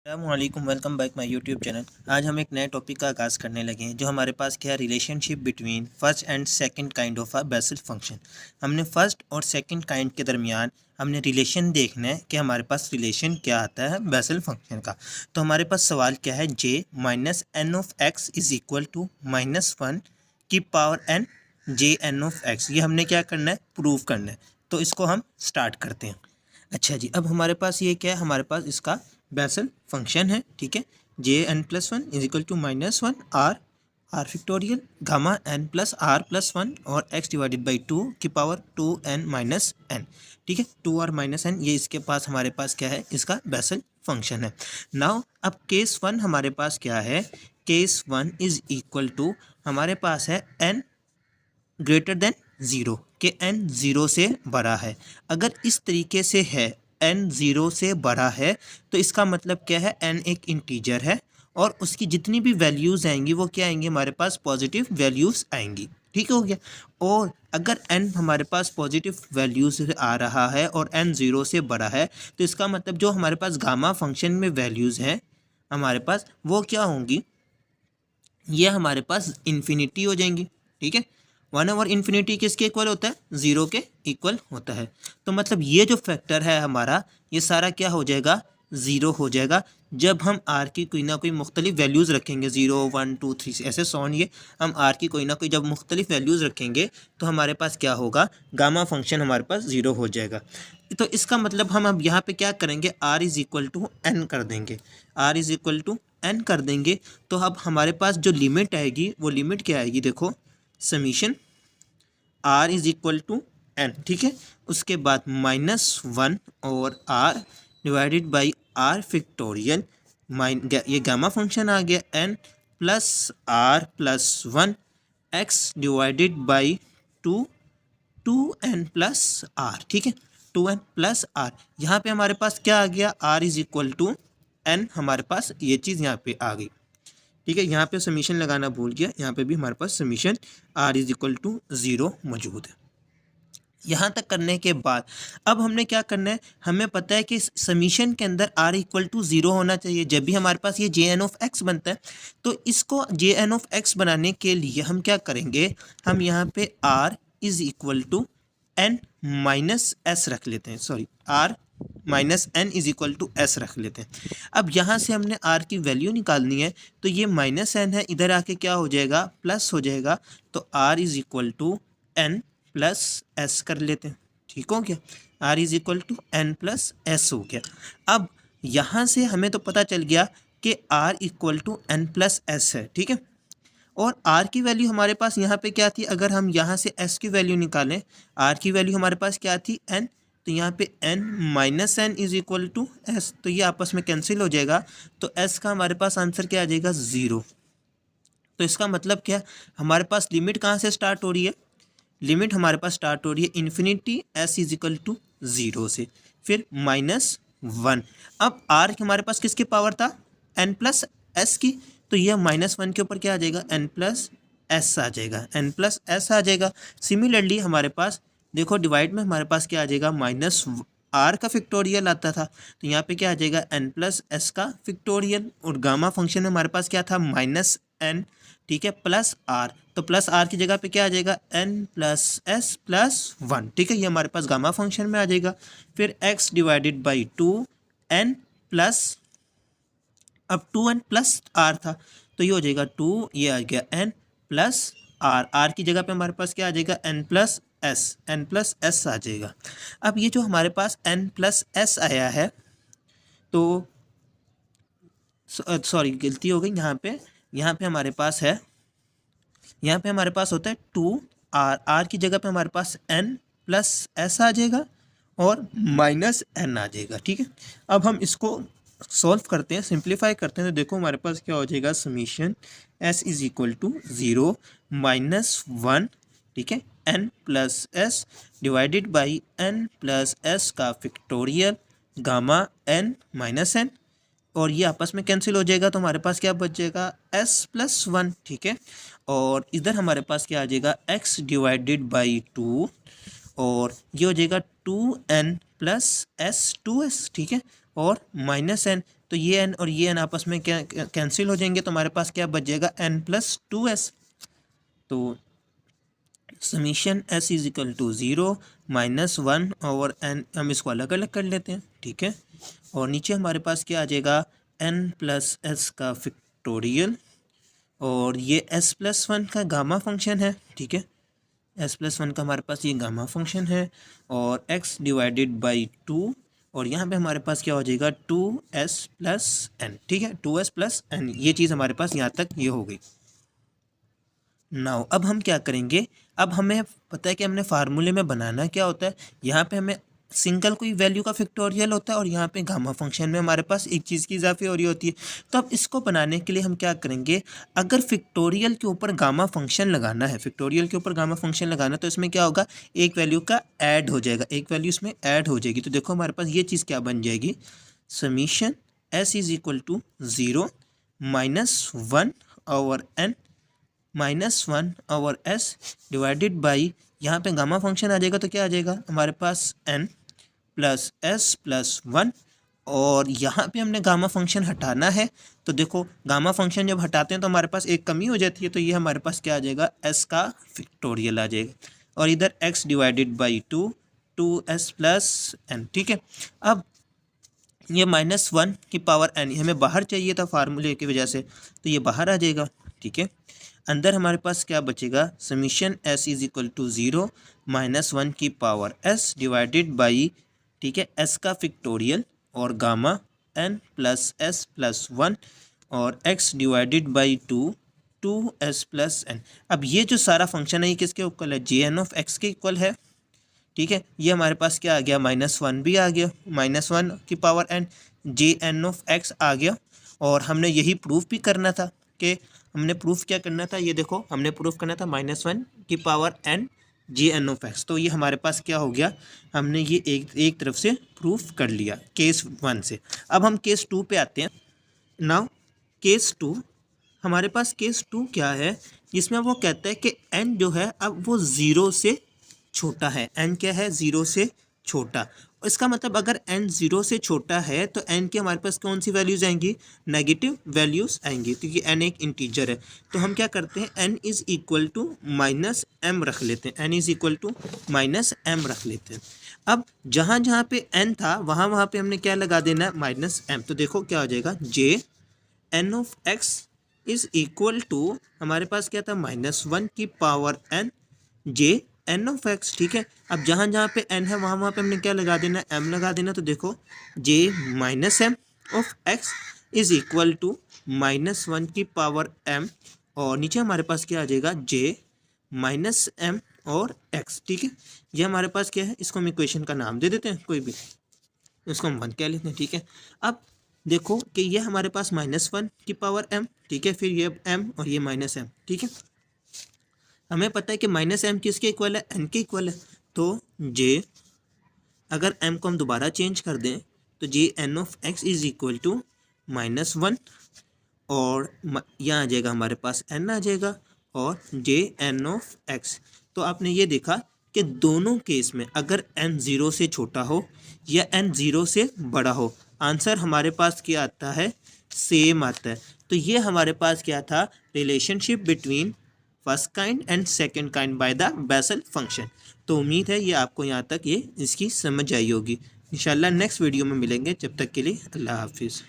अस्सलामुअलैकुम, welcome back my YouTube channel. आज हम एक नए टॉपिक का आगाज़ करने लगे हैं जो हमारे पास क्या है, relationship between first and second kind of a Bessel function. हमने फर्स्ट और सेकंड काइंड के दरमियान हमने रिलेशन देखना है कि हमारे पास रिलेशन क्या आता है बेसल फंक्शन का। तो हमारे पास सवाल क्या है, J minus n of x is equal to -1 की power n J n of x. ये हमने क्या करना है, प्रूव करना है। तो इसको हम स्टार्ट करते हैं। अच्छा जी, अब हमारे पास ये क्या है, हमारे पास इसका बेसल फंक्शन है। ठीक है, j n plus one is equal to -1 r factorial gamma n plus r plus one और एक्स डिवाइडेड बाई 2 की पावर 2n माइनस एन। ठीक है, 2r माइनस एन, ये इसके पास हमारे पास क्या है, इसका बेसल फंक्शन है। नाउ अब केस वन हमारे पास क्या है, case one is equal to हमारे पास है एन ग्रेटर देन ज़ीरो, के n ज़ीरो से बड़ा है। अगर इस तरीके से है, n ज़ीरो से बड़ा है, तो इसका मतलब क्या है, n एक इंटीजर है और उसकी जितनी भी वैल्यूज़ आएंगी वो क्या आएंगी, हमारे पास पॉजिटिव वैल्यूज़ आएंगी। ठीक हो गया। और अगर n हमारे पास पॉजिटिव वैल्यूज़ आ रहा है और n ज़ीरो से बड़ा है, तो इसका मतलब जो हमारे पास गामा फंक्शन में वैल्यूज़ हैं हमारे पास, वो क्या होंगी, ये हमारे पास इन्फिनिटी हो जाएंगी। ठीक है, 1/इन्फिनिटी किसके इक्वल होता है, ज़ीरो के इक्वल होता है। तो मतलब ये जो फैक्टर है हमारा, ये सारा क्या हो जाएगा, ज़ीरो हो जाएगा जब हम आर की कोई ना कोई मुख्तलिफ वैल्यूज़ रखेंगे, 0 1 2 3 ऐसे सॉन। ये हम आर की कोई ना कोई जब मुख्तलिफ वैल्यूज़ रखेंगे तो हमारे पास क्या होगा, गामा फंक्शन हमारे पास ज़ीरो हो जाएगा। तो इसका मतलब हम अब यहाँ पे क्या करेंगे, r is equal to n कर देंगे, r is equal to n कर देंगे। तो अब हमारे पास जो लिमिट आएगी वो लिमिट क्या आएगी, देखो, summation r is equal to n. ठीक है, उसके बाद -1 और r divided by r factorial ये गामा फंक्शन आ गया, n plus r plus 1 x divided by 2 2n plus r. ठीक है, 2n प्लस आर, यहाँ पे हमारे पास क्या आ गया, r is equal to n, हमारे पास ये चीज़ यहाँ पे आ गई। ठीक है, यहाँ पे समीशन लगाना भूल गया, यहाँ पे भी हमारे पास summation r is equal to zero मौजूद है। यहाँ तक करने के बाद अब हमने क्या करना है, हमें पता है कि समीशन के अंदर आर इक्वल टू ज़ीरो होना चाहिए जब भी हमारे पास ये जे एन ऑफ एक्स बनता है। तो इसको जे एन ऑफ एक्स बनाने के लिए हम क्या करेंगे, हम यहाँ पे r is equal to n minus s रख लेते हैं, sorry, r minus n is equal to s रख लेते हैं। अब यहाँ से हमने आर की वैल्यू निकालनी है, तो ये माइनस एन है, इधर आके क्या हो जाएगा, प्लस हो जाएगा। तो r is equal to n plus s कर लेते हैं। ठीक हो गया, r is equal to n plus s हो गया। अब यहाँ से हमें तो पता चल गया कि r equal to n plus s है। ठीक है, और आर की वैल्यू हमारे पास यहाँ पे क्या थी, अगर हम यहाँ से एस की वैल्यू निकालें, आर की वैल्यू हमारे पास क्या थी, एन, तो यहाँ पे n minus n is equal to s, तो ये आपस में कैंसिल हो जाएगा। तो एस का हमारे पास आंसर क्या आ जाएगा, ज़ीरो। तो इसका मतलब क्या, हमारे पास लिमिट कहाँ से स्टार्ट हो रही है, लिमिट हमारे पास स्टार्ट हो रही है infinity s is equal to zero से, फिर -1। अब आर हमारे पास किसकी पावर था, एन प्लस एस की, तो यह -1 के ऊपर क्या आ जाएगा, एन प्लस एस आ जाएगा, एन प्लस एस आ जाएगा। सिमिलरली हमारे पास देखो डिवाइड में हमारे पास क्या आ जाएगा, माइनस आर का फिक्टोरियल आता था, तो यहाँ पे क्या आ जाएगा, एन प्लस एस का फिक्टोरियल, और गामा फंक्शन में हमारे पास क्या था, -n। ठीक है, प्लस आर, तो प्लस आर की जगह पे क्या आ जाएगा, एन प्लस एस प्लस 1। ठीक है, ये हमारे पास गामा फंक्शन में आ जाएगा। फिर x divided by 2n plus, अब 2n प्लस आर था, तो ये हो जाएगा 2, ये आ गया n प्लस आर, आर की जगह पे हमारे पास क्या आ जाएगा, n plus s, n plus s आ जाएगा। अब ये जो हमारे पास n प्लस एस आया है, तो सॉरी गलती हो गई, यहाँ पे हमारे पास है, यहाँ पे हमारे पास होता है 2r, आर की जगह पे हमारे पास n प्लस एस आ जाएगा और -n आ जाएगा। ठीक है, अब हम इसको सॉल्व करते हैं, सिंप्लीफाई करते हैं, तो देखो हमारे पास क्या हो जाएगा, summation s is equal to zero -1, ठीक है, n plus s divided by n plus s का factorial gamma n minus n, और ये आपस में कैंसिल हो जाएगा, तो हमारे पास क्या बच जाएगा, s प्लस 1। ठीक है, और इधर हमारे पास क्या आ जाएगा, x डिवाइडेड बाई 2, और ये हो जाएगा 2n प्लस s 2s। ठीक है, और -n, तो ये n और ये n आपस में क्या कैंसिल हो जाएंगे, तो हमारे पास क्या बच जाएगा n+2s। तो summation s is equal to 0 -1/n, हम इसको अलग अलग कर लेते हैं, ठीक है। और नीचे हमारे पास क्या आ जाएगा n+s का फैक्टोरियल, और ये s+1 का गामा फंक्शन है, ठीक है। s+1 का हमारे पास ये गामा फंक्शन है, और x डिवाइडेड बाई 2, और यहाँ पे हमारे पास क्या हो जाएगा 2s+n, ठीक है। 2s+n, ये चीज़ हमारे पास यहाँ तक ये हो गई। नाउ अब हम क्या करेंगे, अब हमें पता है कि हमने फार्मूले में बनाना क्या होता है। यहाँ पे हमें सिंगल कोई वैल्यू का फैक्टोरियल होता है, और यहाँ पे गामा फंक्शन में हमारे पास एक चीज़ की इजाफे हो रही होती है। तो अब इसको बनाने के लिए हम क्या करेंगे, अगर फैक्टोरियल के ऊपर गामा फंक्शन लगाना है, फैक्टोरियल के ऊपर गामा फंक्शन लगाना, तो इसमें क्या होगा, एक वैल्यू का ऐड हो जाएगा, एक वैल्यू इसमें ऐड हो जाएगी। तो देखो हमारे पास ये चीज़ क्या बन जाएगी, summation s is equal to 0 -1/n -1/s divided by, यहाँ पे गामा फंक्शन आ जाएगा, तो क्या आ जाएगा हमारे पास n+s+1, और यहाँ पे हमने गामा फंक्शन हटाना है। तो देखो गामा फंक्शन जब हटाते हैं तो हमारे पास एक कमी हो जाती है, तो ये हमारे पास क्या आ जाएगा s का फैक्टोरियल आ जाएगा, और इधर x डिवाइडेड बाई 2s+n, ठीक है। अब ये -1 की पावर n हमें बाहर चाहिए था फार्मूले की वजह से, तो ये बाहर आ जाएगा, ठीक है। अंदर हमारे पास क्या बचेगा, summation s is equal to 0 -1 की पावर s डिवाइडेड बाई, ठीक है, s का फैक्टोरियल और गामा n+s+1 और x डिवाइडेड बाई 2s+n। अब ये जो सारा फंक्शन है ये किसके इक्वल है, jn(x) के इक्वल है, ठीक है। ये हमारे पास क्या आ गया, -1 भी आ गया, -1 की पावर n, jn(x) आ गया। और हमने यही प्रूफ भी करना था, कि हमने प्रूफ क्या करना था, ये देखो हमने प्रूफ करना था -1 की पावर n jn(x), तो ये हमारे पास क्या हो गया, हमने ये एक तरफ से प्रूफ कर लिया केस 1 से। अब हम केस 2 पे आते हैं। नाउ केस 2, हमारे पास केस 2 क्या है, जिसमें वो कहता है कि n जो है अब वो 0 से छोटा है, n क्या है 0 से छोटा। इसका मतलब अगर n 0 से छोटा है तो n की हमारे पास कौन सी वैल्यूज़ आएंगी, नेगेटिव वैल्यूज़ आएंगी, क्योंकि n एक इंटीजर है। तो हम क्या करते हैं, n is equal to -m रख लेते हैं, n is equal to -m रख लेते हैं। अब जहाँ जहाँ पे n था वहाँ पे हमने क्या लगा देना है, -m। तो देखो क्या हो जाएगा, jn(x) इज़ इक्वल टू, हमारे पास क्या था, -1 की पावर n jn(x), ठीक है। अब जहाँ जहाँ पे n है वहाँ पे हमने क्या लगा देना, m लगा देना। तो देखो j-m(x) इज़ इक्वल टू -1 की पावर m, और नीचे हमारे पास क्या आ जाएगा, j-m और x, ठीक है। ये हमारे पास क्या है, इसको हम इक्वेशन का नाम दे देते हैं कोई भी, इसको हम 1 कह लेते हैं, ठीक है। अब देखो कि ये हमारे पास -1 की पावर m, ठीक है, फिर ये m और ये -m, ठीक है। हमें पता है कि -m किसके इक्वल है, n के इक्वल है। तो j, अगर m को हम दोबारा चेंज कर दें तो jn(x) इज़ इक्वल टू -1, और यहाँ आ जाएगा हमारे पास n आ जाएगा, और jn(x). तो आपने ये देखा कि दोनों केस में अगर n 0 से छोटा हो या n 0 से बड़ा हो, आंसर हमारे पास क्या आता है, सेम आता है। तो ये हमारे पास क्या था, relationship between first kind and second kind by the Bessel function. तो उम्मीद है ये आपको यहाँ तक ये इसकी समझ आई होगी। इंशाल्लाह नेक्स्ट वीडियो में मिलेंगे, जब तक के लिए अल्लाह हाफिज़।